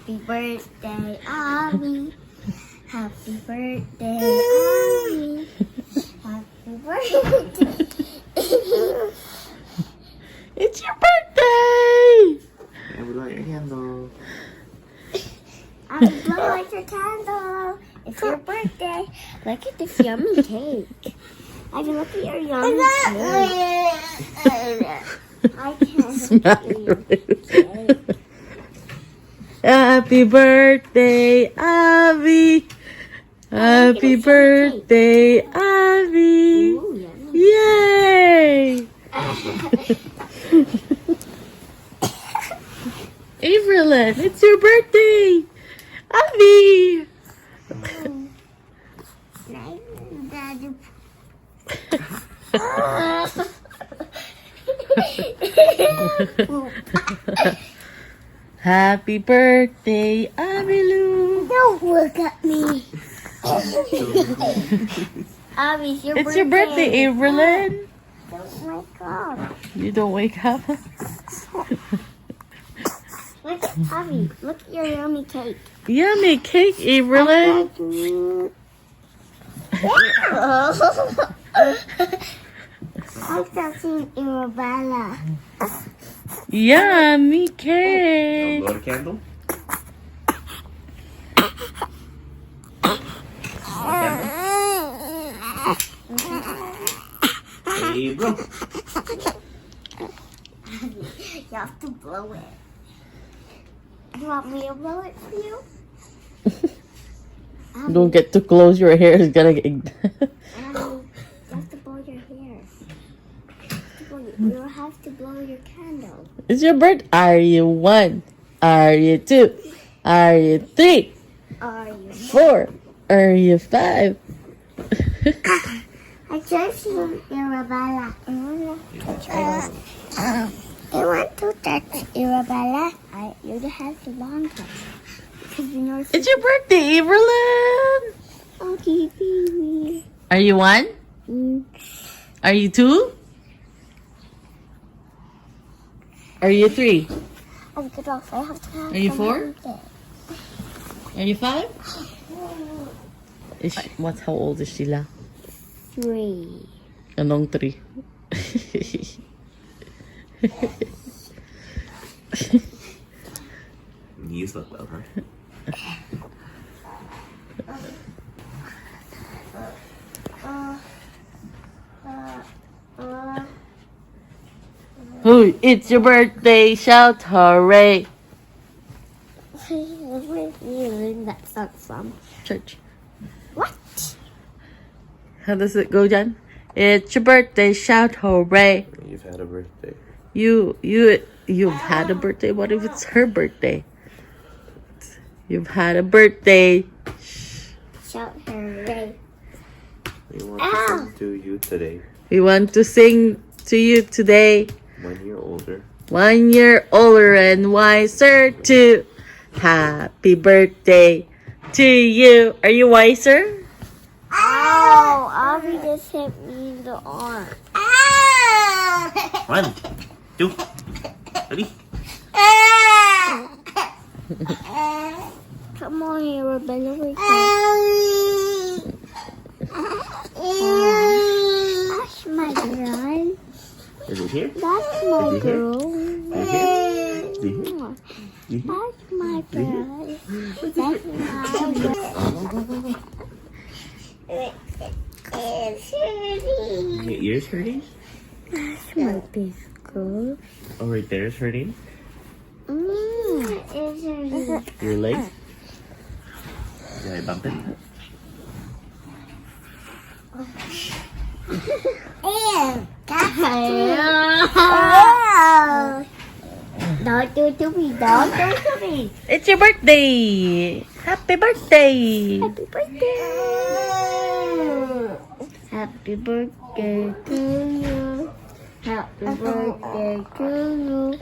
Happy birthday, Abby. Happy birthday, Abby. Happy birthday. It's your birthday! I would light a candle. Abby, blow out your candle. It's your birthday. Look at this yummy cake. Abby, look at your yummy cake. I can't eat your cake. Happy birthday, Abby. Happy birthday, Abby. Ooh, yummy. Yay! Averilyn, it's your birthday! Abby! Happy birthday, Averilyn! Don't look at me. Abby, it's your birthday. It's your birthday, Averilyn! Don't wake up. You don't wake up? Look at Abby. Look at your yummy cake. Yummy cake, Averilyn! I've just seen Arabella. Yummy cake! Blow the candle. Hey, bro. You have to blow it. You want me to blow it for you? Don't get too close, your hair is gonna get... Abby, you have to blow your hair. You have to blow your candle. It's your birthday. Are you 1? Are you 2? Are you 3? Are you? 4? Are you 5? I just seen Arabella. I want to touch Arabella. You have to long touch. Because you know It's your birthday, Averilyn. okay, baby. Are you 1? Are you 2? Are you 3? I'm good off. I have to have Are you some 4? birthday. Are you 5? Is she, what's how old is Sheila? 3. Anong 3? You slept well, huh? Hey, it's your birthday! Shout hooray! Where did you learn that song from? Church. What? How does it go, Jan? It's your birthday! Shout hooray! You've had a birthday. You've had a birthday. What if it's her birthday? You've had a birthday. Shout hooray. We want to sing to you today. We want to sing to you today. 1 year older. 1 year older and wiser too. Happy birthday to you. Are you wiser? Ow! Abby just hit me in the arm. Ow! 1, 2, 3. Come on, Arabella. Wake up. That's my girl. Is it here? That's my Is it here? girl. Is it here? Is it here? That's my girl. That's my girl. It's hurting. Your ears hurting? That's my big girl. Oh, right there is hurting. It's hurting. Your legs? Did I bump it? Ew. Don't do it to me. Don't do it to me. It's your birthday. Happy birthday. Happy birthday. Happy birthday to you. Happy birthday to you.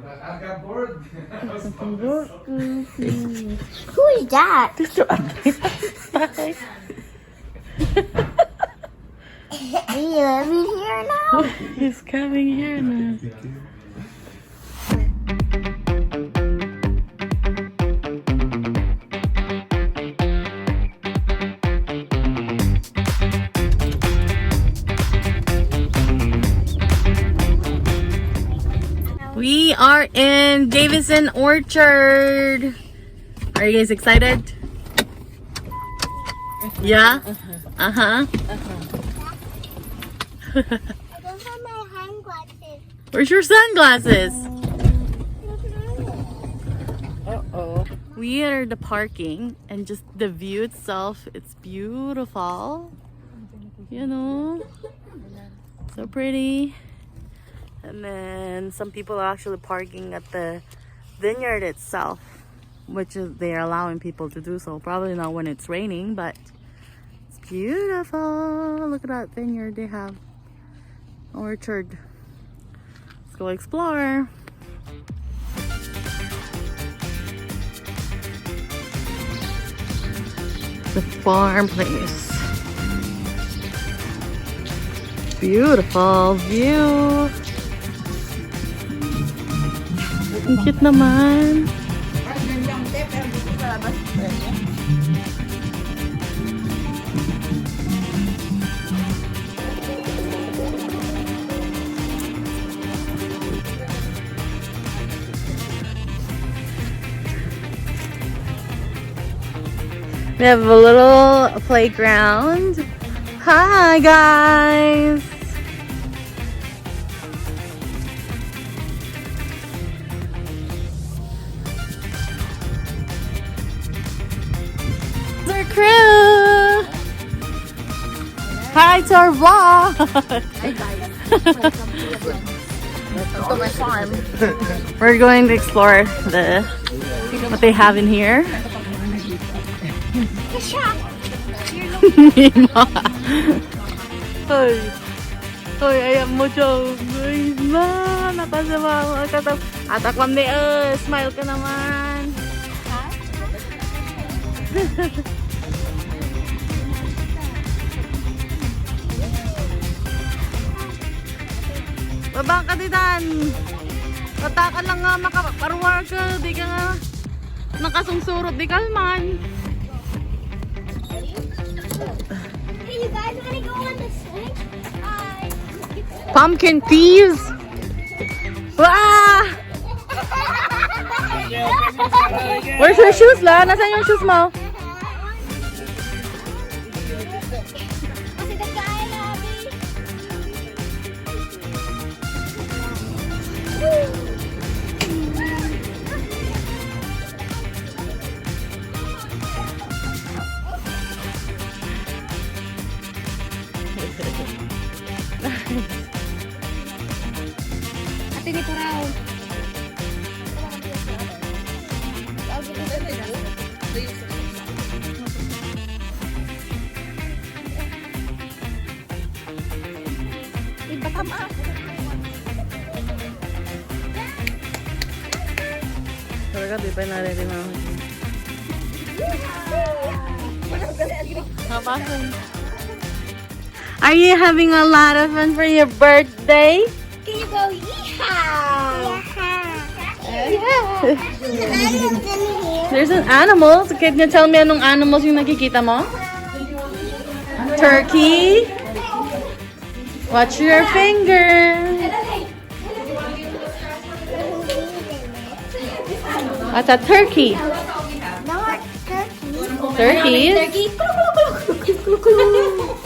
I got bored. Happy birthday to you. Who is that? Bye. Do you live in here now? He's coming here now. in Davidson Orchard. Are you guys excited? Yeah? Uh-huh. I don't have my hand glasses. Where's your sunglasses? Uh-oh. We are the parking and just the view itself, it's beautiful. You know? So pretty. And then some people are actually parking at the vineyard itself, which is they're allowing people to do so. Probably not when it's raining, but it's beautiful. Look at that vineyard they have. Orchard. Let's go explore. The farm place. Beautiful view. Ang cute naman. We have a little playground. Hi guys! Our crew! Hi to our vlog! Hey guys, welcome to my farm. We're going to explore what they have in here. Hoy, hoy, ayan mo siya. Guys, nakasama ako. Atakwan di, smile ka naman. Babang ka ditan. Katakan lang nga makaparwar ka. Di ka nga nakasungsurot. Di kalman. Hey, you guys want to go on the swing? Pumpkin peas. Wow! Where's your shoes, La? Nasaan yung shoes mo? Kasi the guy lobby. Ate ni Purao. Iba tama. Talaga, di pa natin mga Are you having a lot of fun for your birthday? Can you go yeehaw? Yeah. Yeah. There's an animal. So, can you tell me anong animals yung nakikita mo? Turkey. Watch your finger. What's a turkey? Not turkey. Turkeys?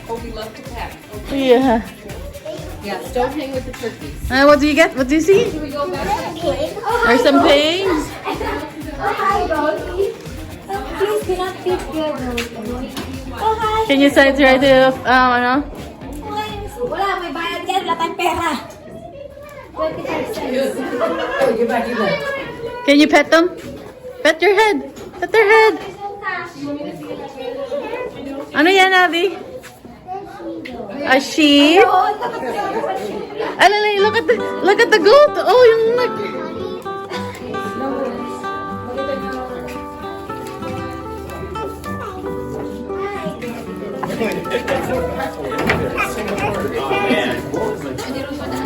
Oh, we love to pet. Yeah. Yes, don't hang with the turkeys. What do you get? What do you see? Here we go back. There's some pigs. Please do not feed your Oh, hi. Can you say try to ano? Wala, may bayad yan. Wala tayong pera. 25 cents. Can you pet them? Pet your head. Pet their head. Ano yan, Abby? A sheep? Alay, look at the goat. Oh, yung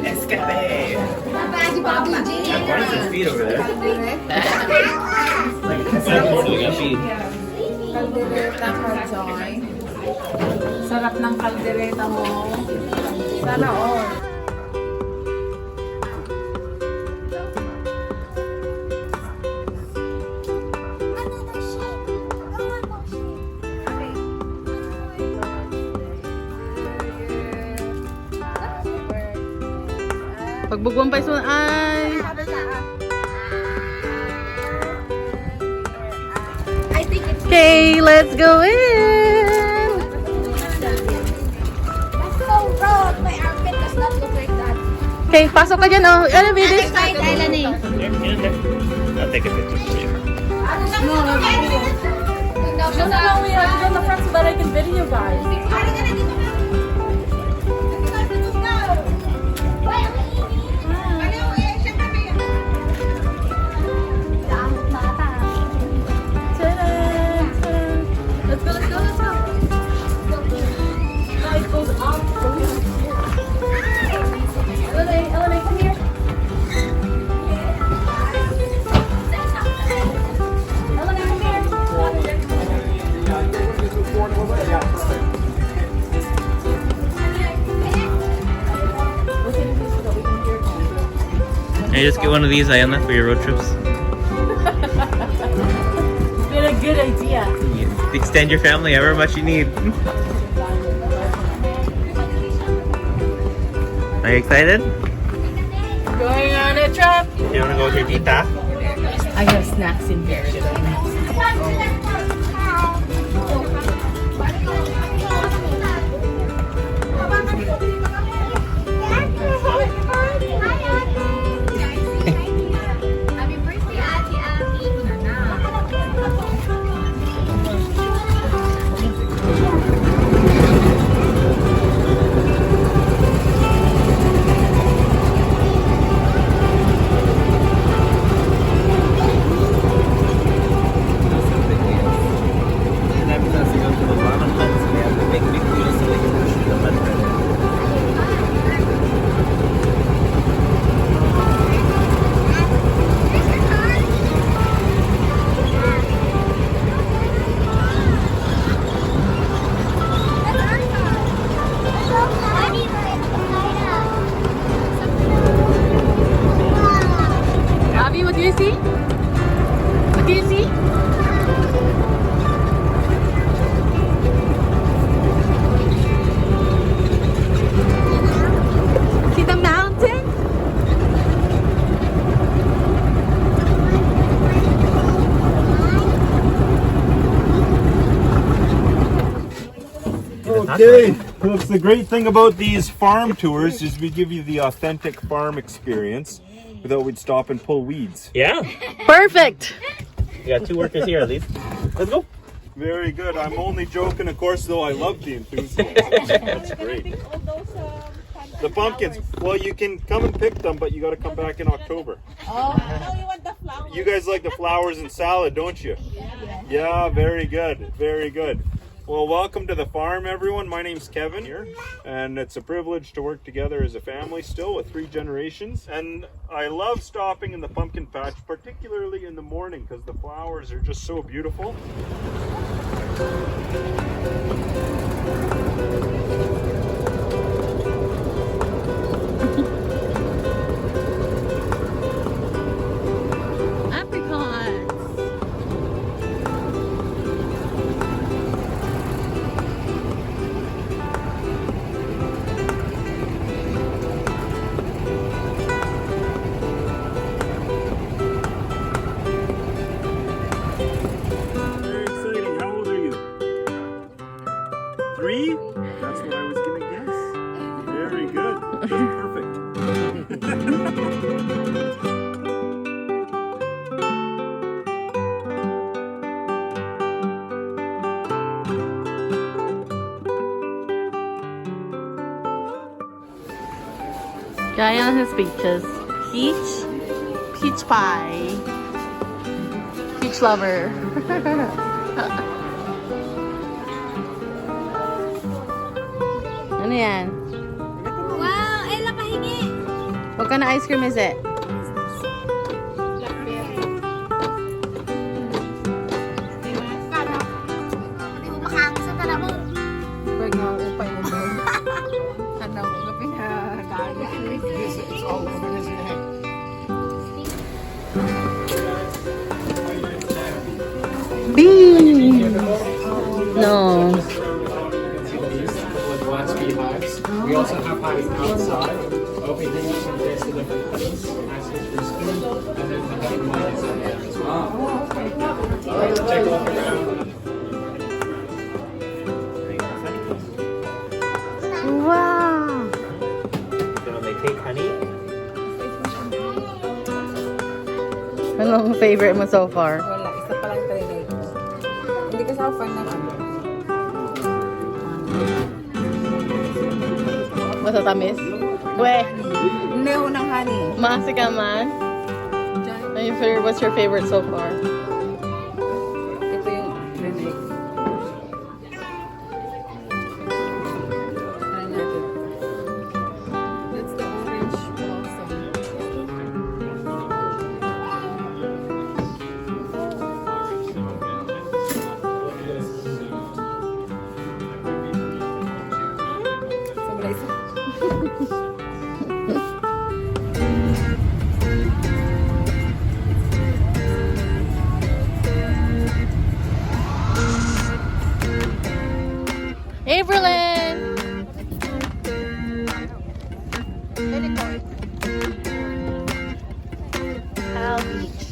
Escape! Why is his feet over there? Totally got feet. Kaldereta ka, Joy. Sarap ng kaldereta mo. Sana all. Magbugwang pa isun. Ay! I think it's Okay, let's go in! let's go road. My armpit does not look like that. Okay, pasok ka dyan, oh. Ano, baby? Side island eh. I'll take a picture for you. No, we have to go in the front so that I can video guys. Let's go, let's go, let's go. No, it goes up. Elena, come here. Elena, come here. Can you just get one of these, Ayana, for your road trips? You had a good idea. You extend your family however much you need. Are you excited? Going on a trip. You want to go with your tita? I have snacks in here. Abby, what do you see? What do you see? See the mountain? Okay, that's the great thing about these farm tours is we give you the authentic farm experience without we'd stop and pull weeds. Yeah. Perfect. You got 2 workers here at least. Let's go. Very good. I'm only joking, of course, though I love the enthusiasm. That's great. The pumpkins, well, you can come and pick them, but you got to come back in October. Oh, no, you want the flowers. You guys like the flowers and salad, don't you? Yeah, very good. Very good. Well, welcome to the farm, everyone. My name's Kevin here, and it's a privilege to work together as a family still with 3 generations. And I love stopping in the pumpkin patch, particularly in the morning, because the flowers are just so beautiful. Apricots. Very exciting. How old are you? 3? That's what I was going to guess. Very good. Perfect. Guy on his peaches. Peach pie. Peach lover. Ano yan? Wow, ay nakahingi. What kind of ice cream is it? Hindi mo makakasa sa tala mo. Pwede nga upay mo mo. Ano, gapin na Beans! No. Glass beehives. We also have hives outside. Over here you can taste the different Wow! So when they take honey, Anong favorite mo so far? Wala, isa pa lang try na ito. Hindi ka sa fan ng ano. Masatamis? Weh, Hindi, unang honey. maasi ka man? What's your favorite so far? Ito yung reneg. Try natin. That's the orange blossom. Sobrang isa. Averilyn! Cow Beach.